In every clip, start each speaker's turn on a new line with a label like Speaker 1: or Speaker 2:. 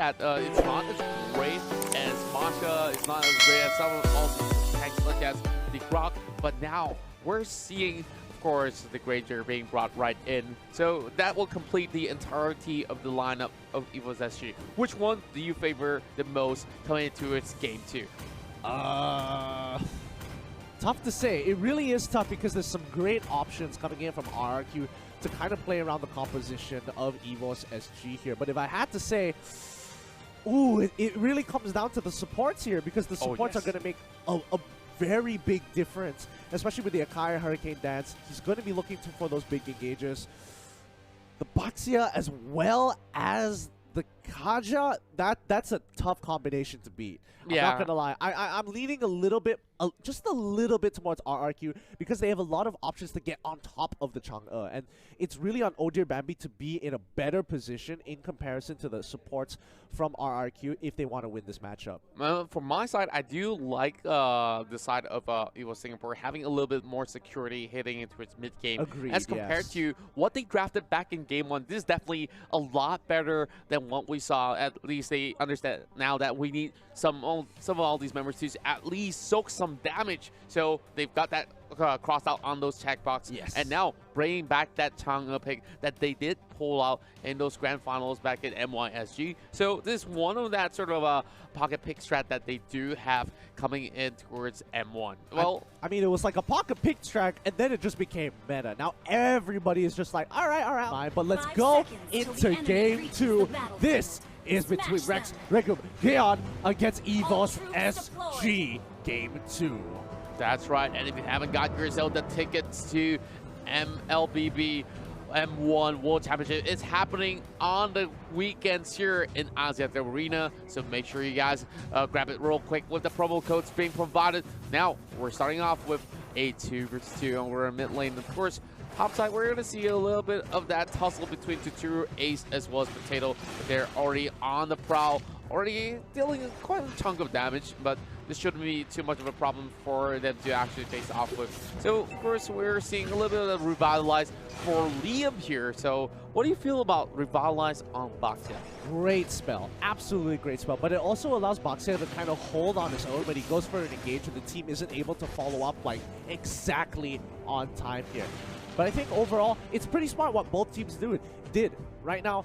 Speaker 1: that it's not as great as Masha, it's not as great as some of all the tanks such as the Grok, but now we're seeing, of course, the Granger being brought right in. So that will complete the entirety of the lineup of EVOS SG. Which one do you favor the most coming into its game 2?
Speaker 2: Tough to say. It really is tough because there's some great options coming in from RRQ to kind of play around the composition of EVOS SG here. But if I had to say, it really comes down to the supports here, because the supports are going to make a very big difference, especially with the Akai Hurricane Dance. He's going to be looking for those big engages. The Baxia as well as the Kaja, that's a tough combination to beat. I'm not going to lie. I'm leaning a little bit, just a little bit towards RRQ, because they have a lot of options to get on top of the Chang'e. And it's really on Oh Dear Bambi to be in a better position in comparison to the supports from RRQ if they want to win this matchup.
Speaker 1: From my side, I do like the side of EVOS Singapore having a little bit more security hitting into its mid-game.
Speaker 2: Agreed,
Speaker 1: as compared to what they drafted back in Game 1. This is definitely a lot better than what we saw. At least they understand now that we need some of all these members to at least soak some damage. So they've got that crossed out on those checkbox.
Speaker 2: Yes.
Speaker 1: And now bringing back that Chang'e pick that they did pull out in those grand finals back at MYSG. So this is one of that sort of a pocket pick strat that they do have coming in towards M1. Well,
Speaker 2: I mean, it was like a pocket pick strat, and then it just became meta. Now everybody is just like, all right, fine, but let's go into game 2. This is between Rex, Regum, Geon against EVOS SG game 2.
Speaker 1: That's right, and if you haven't got yourself the tickets to MLBB M1 World Championship, it's happening on the weekends here in Asiat Arena, so make sure you guys grab it real quick with the promo codes being provided. Now, we're starting off with a 2 versus 2 over a mid lane. Of course, topside, we're going to see a little bit of that tussle between Tuturu, Ace, as well as Potato. They're already on the prowl, already dealing quite a chunk of damage, but this shouldn't be too much of a problem for them to actually face off with. So, of course, we're seeing a little bit of Revitalize for Liam here. So, what do you feel about Revitalize on Baxia?
Speaker 2: Great spell. Absolutely great spell. But it also allows Baxia to kind of hold on his own when he goes for an engage and the team isn't able to follow up like exactly on time here. But I think overall, it's pretty smart what both teams did right now.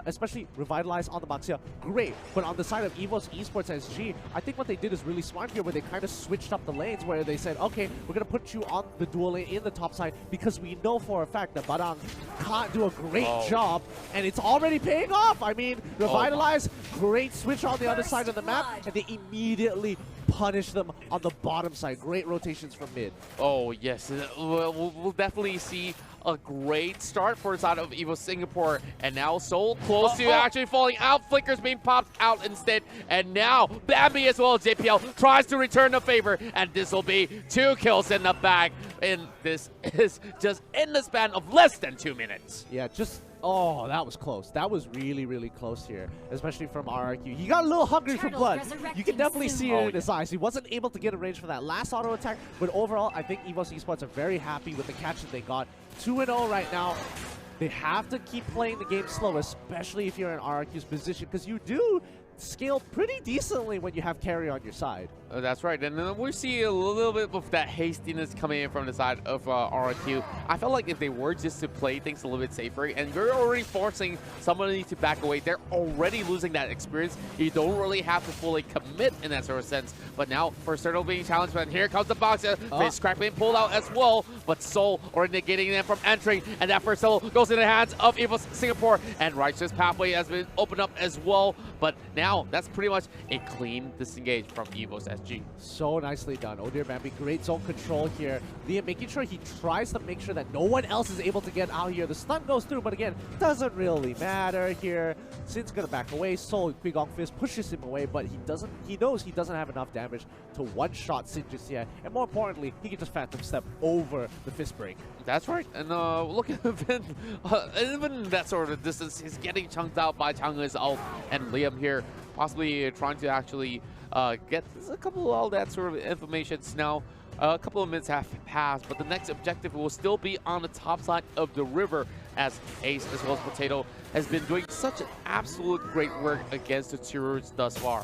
Speaker 2: Especially Revitalize on the Baxia, great. But on the side of EVOS Esports SG, I think what they did is really smart here, where they kind of switched up the lanes, where they said, okay, we're going to put you on the dual lane in the top side, because we know for a fact that Barang can't do a great job, and it's already paying off. I mean, Revitalize, great switch on the other side of the map, and they immediately punish them on the bottom side. Great rotations from mid.
Speaker 1: Oh, yes. We'll definitely see a great start for the side of EVOS Singapore. And now Soul close to actually falling out. Flicker's being popped out instead. And now Bambi as well as JPL tries to return the favor. And this will be 2 kills in the bag. And this is just in the span of less than 2 minutes.
Speaker 2: Yeah, just... Oh, that was close. That was really, really close here, especially from RRQ. He got a little hungry for blood. You can definitely see it in his eyes. He wasn't able to get a range for that last auto attack, but overall, I think EVOS Esports are very happy with the catch that they got. 2-0 right now. They have to keep playing the game slow, especially if you're in RRQ's position, because you do scale pretty decently when you have carry on your side.
Speaker 1: That's right, and then we see a little bit of that hastiness coming in from the side of RRQ. I felt like if they were just to play things a little bit safer, and you're already forcing somebody to back away, they're already losing that experience. You don't really have to fully commit in that sort of sense. But now, first turtle being challenged, but here comes the Baxia. Face crack being pulled out as well, but Soul already negating them from entering, and that first turtle goes in the hands of EVOS Singapore, and Righteous Pathway has been opened up as well. But now, that's pretty much a clean disengage from EVOS SG.
Speaker 2: So nicely done. Oh Dear Bambi, great zone control here. Liam making sure he tries to make sure that no one else is able to get out here. The stun goes through, but again, doesn't really matter here. Sin's gonna back away. Soul, Quigong Fist pushes him away, but he knows he doesn't have enough damage to one-shot Sin just yet. And more importantly, he can just Phantom Step over the Fist Break.
Speaker 1: That's right. And look at Vin. Even that sort of distance, he's getting chunked out by Chang'e's ult. And Liam here possibly trying to actually get a couple of all that sort of informations now. A couple of minutes have passed, but the next objective will still be on the top side of the river as Ace as well as Potato has been doing such an absolute great work against the Turus thus far.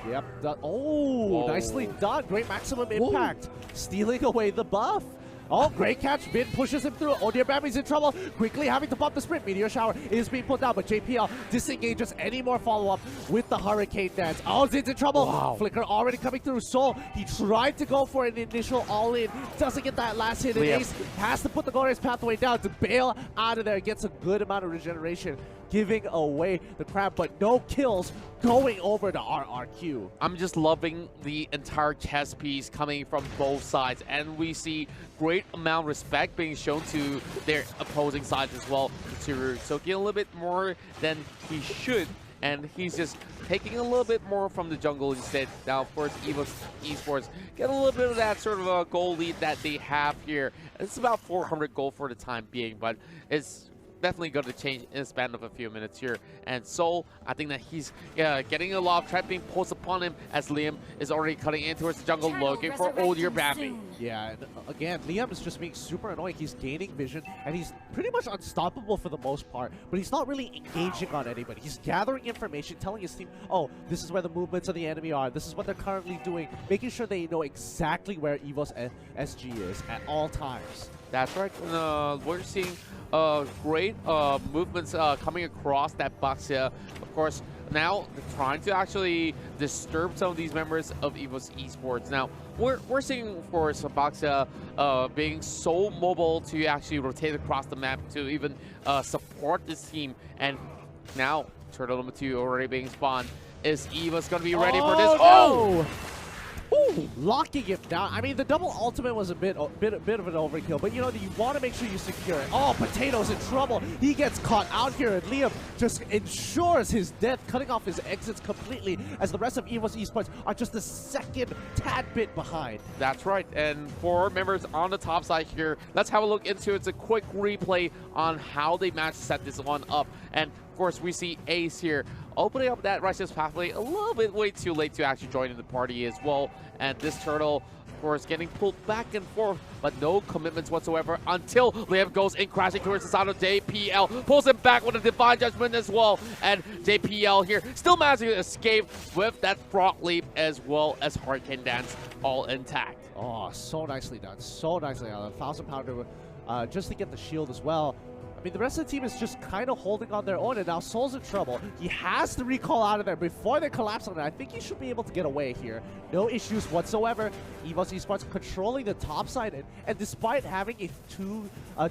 Speaker 2: Yep. Oh, nicely done. Great maximum impact. Stealing away the buff. Oh, great catch. Vin pushes him through. Oh dear, Bambi's in trouble. Quickly having to pump the sprint. Meteor Shower is being put down, but JPL disengages any more follow-up with the Hurricane Dance. Oh, Zin's in trouble.
Speaker 1: Wow.
Speaker 2: Flicker already coming through. Soul, he tried to go for an initial all-in. Doesn't get that last hit. And Ace has to put the glorious pathway down to bail out of there. Gets a good amount of regeneration, giving away the crab, but no kills going over to RRQ.
Speaker 1: I'm just loving the entire chess piece coming from both sides, and we see great amount of respect being shown to their opposing sides as well. So getting a little bit more than he should, and he's just taking a little bit more from the jungle instead. Now, of course, EVOS Esports get a little bit of that sort of a goal lead that they have here. It's about 400 gold for the time being, but it's definitely going to change in the span of a few minutes here. And Soul, I think that he's getting a lot of trap being posed upon him as Liam is already cutting in towards the jungle looking for older Bambi.
Speaker 2: Yeah, and again, Liam is just being super annoying. He's gaining vision, and he's pretty much unstoppable for the most part, but he's not really engaging on anybody. He's gathering information, telling his team, oh, this is where the movements of the enemy are, this is what they're currently doing, making sure they know exactly where EVOS SG is at all times.
Speaker 1: That's right. We're seeing great movements coming across that box here. Of course, now they're trying to actually disturb some of these members of EVOS Esports. Now, we're seeing, of course, Boxia being so mobile to actually rotate across the map to even support this team. And now, turtle number 2 already being spawned. Is EVOS going to be ready for this?
Speaker 2: Oh! Ooh, locking him down. I mean, the double ultimate was a bit of an overkill, but you know, you want to make sure you secure it. Oh, Potato's in trouble. He gets caught out here, and Liam just ensures his death, cutting off his exits completely, as the rest of EVOS Esports are just a second tad bit behind.
Speaker 1: That's right, and for members on the top side here, let's have a look into it. It's a quick replay on how they managed to set this one up. And of course, we see Ace here opening up that righteous pathway a little bit way too late to actually join in the party as well. And this turtle, of course, getting pulled back and forth, but no commitments whatsoever until Liam goes in crashing towards the side of JPL, pulls him back with a divine judgment as well. And JPL here still managing to escape with that frog leap as well as Hurricane Dance all intact.
Speaker 2: Oh, so nicely done. So nicely done. 1,000 pounder just to get the shield as well. I mean, the rest of the team is just kind of holding on their own, and now Soul's in trouble. He has to recall out of there before they collapse on it. I think he should be able to get away here. No issues whatsoever. EVOS Esports controlling the top side, and despite having a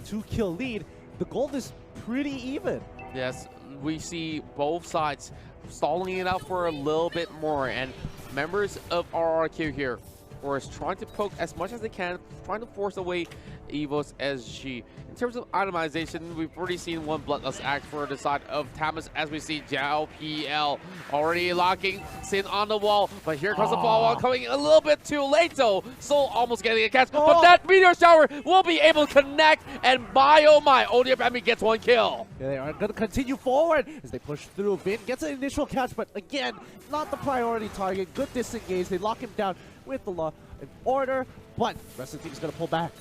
Speaker 2: two-kill lead, the gold is pretty even.
Speaker 1: Yes, we see both sides stalling it out for a little bit more, and members of RRQ here, of course, trying to poke as much as they can, trying to force away EVOS SG. In terms of itemization, we've already seen one Bloodlust Axe for the side of Tamas, as we see JPL already locking Sin on the wall, but here comes the follow-on coming a little bit too late though. Soul almost getting a catch, but that Meteor Shower will be able to connect, and my oh my, Odia Bambi gets 1 kill.
Speaker 2: Yeah, they are going to continue forward as they push through. Vin gets an initial catch, but again, not the priority target. Good disengage. They lock him down with the law and order, but the rest of the team is going to pull back.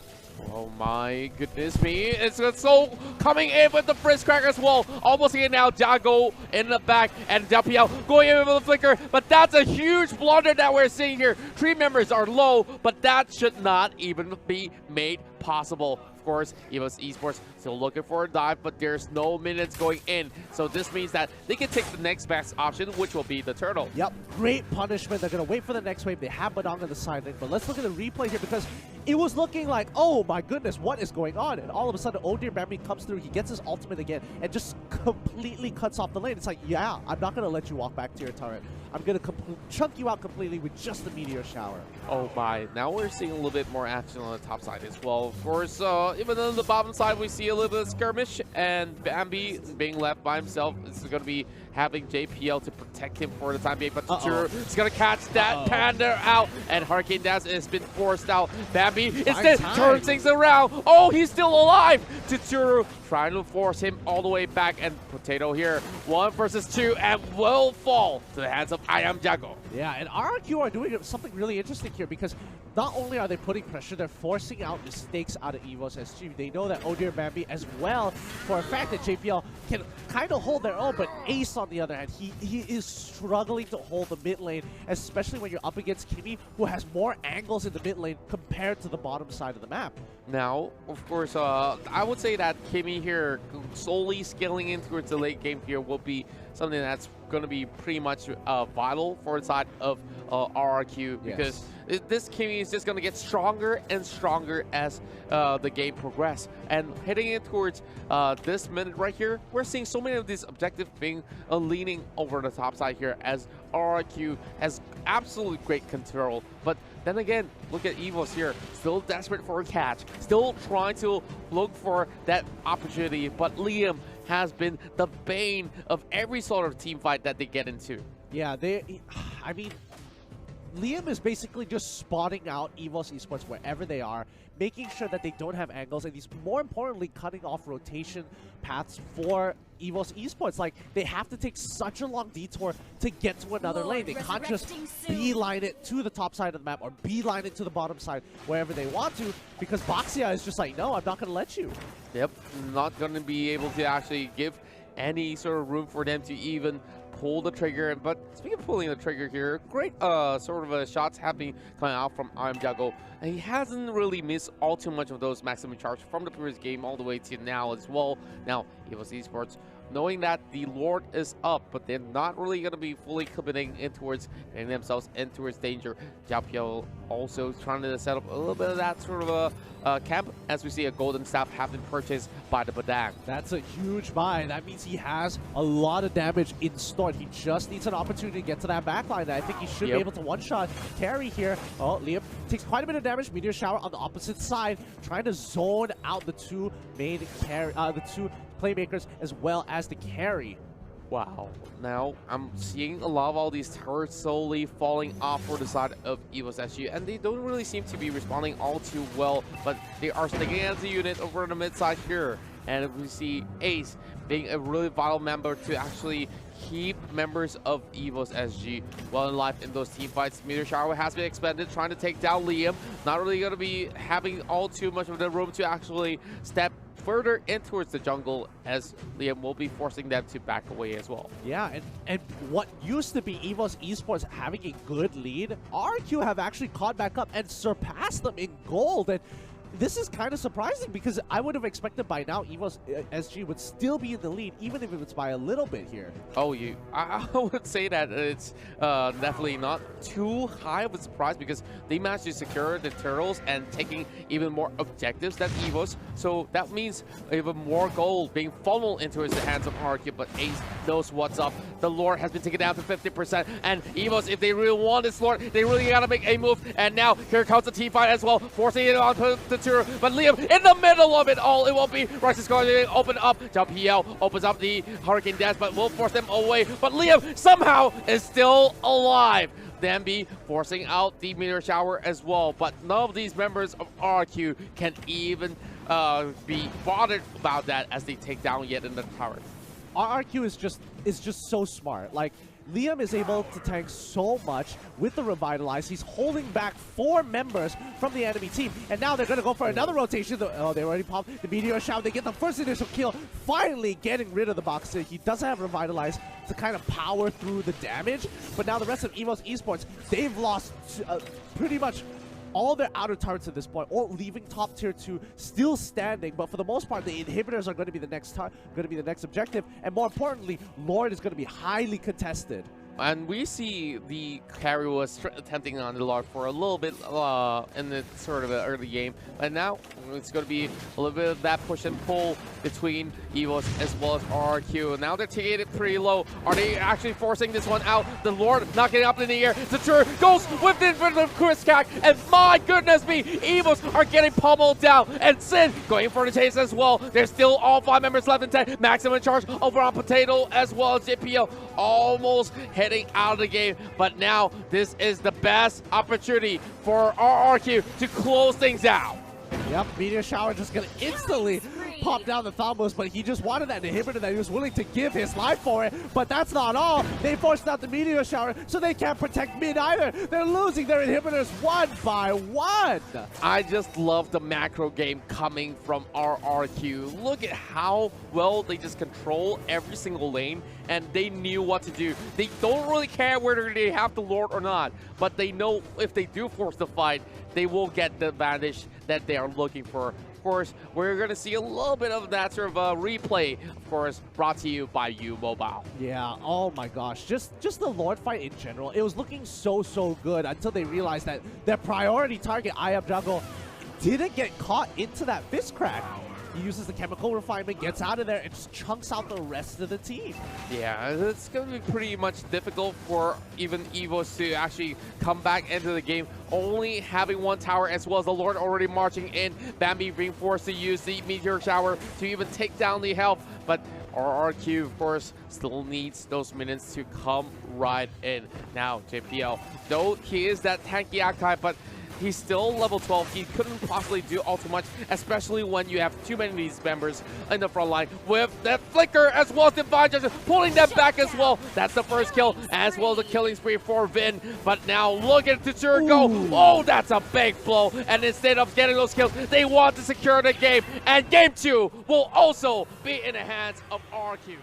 Speaker 1: Oh my goodness me. It's Soul coming in with the Frizz Cracker as well. Almost here now. Jago in the back, and WPL going in with the flicker. But that's a huge blunder that we're seeing here. 3 members are low, but that should not even be made possible. Of course, EVOS Esports still looking for a dive, but there's no minutes going in. So this means that they can take the next best option, which will be the turtle.
Speaker 2: Yep, great punishment. They're going to wait for the next wave. They have Badong on the side lane, but let's look at the replay here, because it was looking like, oh my goodness, what is going on? And all of a sudden, Oh Dear Bambi comes through. He gets his ultimate again and just completely cuts off the lane. It's like, yeah, I'm not going to let you walk back to your turret. I'm going to chunk you out completely with just the Meteor Shower.
Speaker 1: Oh my, now we're seeing a little bit more action on the top side as well. Of course, even on the bottom side, we see a little bit of skirmish, and Bambi being left by himself is going to be having JPL to protect him for the time being, but Tsuru is going to catch that Panda out, and Hurricane Dance has been forced out. Bambi instead turns things around. Oh, he's still alive. Tsuru trying to force him all the way back, and Potato here, 1 versus 2, and will fall to the hands of I Am Jago.
Speaker 2: Yeah, and RRQ are doing something really interesting here because not only are they putting pressure, they're forcing out mistakes out of EVOS SG. They know that Odir Bambi as well, for a fact that JPL can kind of hold their own, but Ace on the other hand, he is struggling to hold the mid lane, especially when you're up against Kimmy, who has more angles in the mid lane compared to the bottom side of the map.
Speaker 1: Now, of course, I would say that Kimmy here solely scaling in towards the late game here will be something that's going to be pretty much vital for the side of RRQ, because this Kimmy is just going to get stronger and stronger as the game progresses. And heading in towards this minute right here, we're seeing so many of these objectives being leaning over the top side here, as RRQ has absolutely great control. But then again, look at EVOS here, still desperate for a catch, still trying to look for that opportunity, but Liam has been the bane of every sort of team fight that they get into. Yeah,
Speaker 2: I mean, Liam is basically just spotting out EVOS Esports wherever they are, making sure that they don't have angles, and he's more importantly cutting off rotation paths for EVOS Esports. Like, they have to take such a long detour to get to another lane. They can't just beeline it to the top side of the map or beeline it to the bottom side wherever they want to, because Boxia is just like, no, I'm not going to let you.
Speaker 1: Yep, not going to be able to actually give any sort of room for them to even pull the trigger. But speaking of pulling the trigger here, great sort of shots have been coming out from IMJuggle, and he hasn't really missed all too much of those maximum charge from the previous game all the way to now as well. Now, EVOS Esports, knowing that the Lord is up, but they're not really going to be fully committing in towards getting themselves in towards danger. Jiapiao also trying to set up a little bit of that sort of a camp, as we see a golden staff have been purchased by the Badang.
Speaker 2: That's a huge buy. That means he has a lot of damage in store. He just needs an opportunity to get to that backline. I think he should be able to one-shot carry here. Oh, Liam takes quite a bit of damage. Meteor Shower on the opposite side, trying to zone out the two main the two playmakers as well as the carry.
Speaker 1: Wow. Now, I'm seeing a lot of all these turrets slowly falling off for the side of EVOS SG, and they don't really seem to be responding all too well, but they are sticking as a unit over on the mid side here. And we see Ace being a really vital member to actually keep members of EVOS SG well in life in those team fights. Meteor Shower has been expended, trying to take down Liam. Not really going to be having all too much of the room to actually step further in towards the jungle, as Liam will be forcing them to back away as well.
Speaker 2: Yeah, and what used to be EVOS Esports having a good lead, RRQ have actually caught back up and surpassed them in gold. And this is kind of surprising, because I would have expected by now EVOS SG would still be in the lead, even if it's by a little bit here.
Speaker 1: Oh, I would say that it's definitely not too high of a surprise, because they managed to secure the turtles and taking even more objectives than EVOS. So that means even more gold being funneled into the hands of RRQ, but Ace knows what's up. The Lord has been taken down to 50%, and EVOS, if they really want this Lord, they really got to make a move. And now here comes the team fight as well, forcing it on the turret. But Liam in the middle of it all. It won't be. Rice is going to open up. JPL opens up the Hurricane Dash, but will force them away. But Liam somehow is still alive. Bambi forcing out the Meteor Shower as well. But none of these members of RRQ can even be bothered about that, as they take down yet another tower.
Speaker 2: RRQ is just so smart. Like, Liam is able to tank so much with the Revitalize. He's holding back 4 members from the enemy team. And now they're going to go for another rotation. Oh, they already popped the Meteor Shower. They get the first initial kill, finally getting rid of the Boxer. He doesn't have Revitalize to kind of power through the damage. But now the rest of EVOS Esports, they've lost pretty much all their outer turrets at this point, or leaving top tier 2 still standing. But for the most part, the inhibitors are going to be the next objective, and more importantly, Lord is going to be highly contested.
Speaker 1: And we see the carry was attempting on the Lord for a little bit in the sort of early game, and now it's going to be a little bit of that push and pull between EVOS as well as RRQ. And now they're taking it pretty low. Are they actually forcing this one out? The Lord not getting up in the air. The turret goes with the Chris Cack, and my goodness me, EVOS are getting pummeled down. And Sin going for the chase as well. There's still all 5 members left in 10. Maximum charge over on Potato as well as JPL, almost heading out of the game. But now this is the best opportunity for RRQ to close things out.
Speaker 2: Yep, Meteor Shower just gonna instantly pop down the Thambos, but he just wanted that inhibitor that he was willing to give his life for it. But that's not all. They forced out the meteor shower, so they can't protect mid either. They're losing their inhibitors one by one.
Speaker 1: I just love the macro game coming from RRQ. Look at how well they just control every single lane, and they knew what to do. They don't really care whether they have the Lord or not, but they know if they do force the fight, they will get the advantage that they are looking for. Of course, we're going to see a little bit of that sort of replay, of course, brought to you by U-Mobile.
Speaker 2: Yeah, oh my gosh. Just the Lord fight in general, it was looking so good until they realized that their priority target, IAM Jungle, didn't get caught into that fist crack. He uses the chemical refinement, gets out of there, and just chunks out the rest of the team.
Speaker 1: Yeah, it's going to be pretty much difficult for even EVOS to actually come back into the game, only having one tower as well as the Lord already marching in. Bambi being forced to use the Meteor Shower to even take down the health, but RRQ, of course, still needs those minions to come right in. Now, JPL, though he is that tanky archetype, but he's still level 12. He couldn't possibly do all too much, especially when you have too many of these members in the front line with that flicker as well as Divine Judgment, pulling them back as well. That's the first kill, as well as the killing spree for Vin. But now look at Tajur go. Oh, that's a big blow. And instead of getting those kills, they want to secure the game. And game 2 will also be in the hands of RRQ.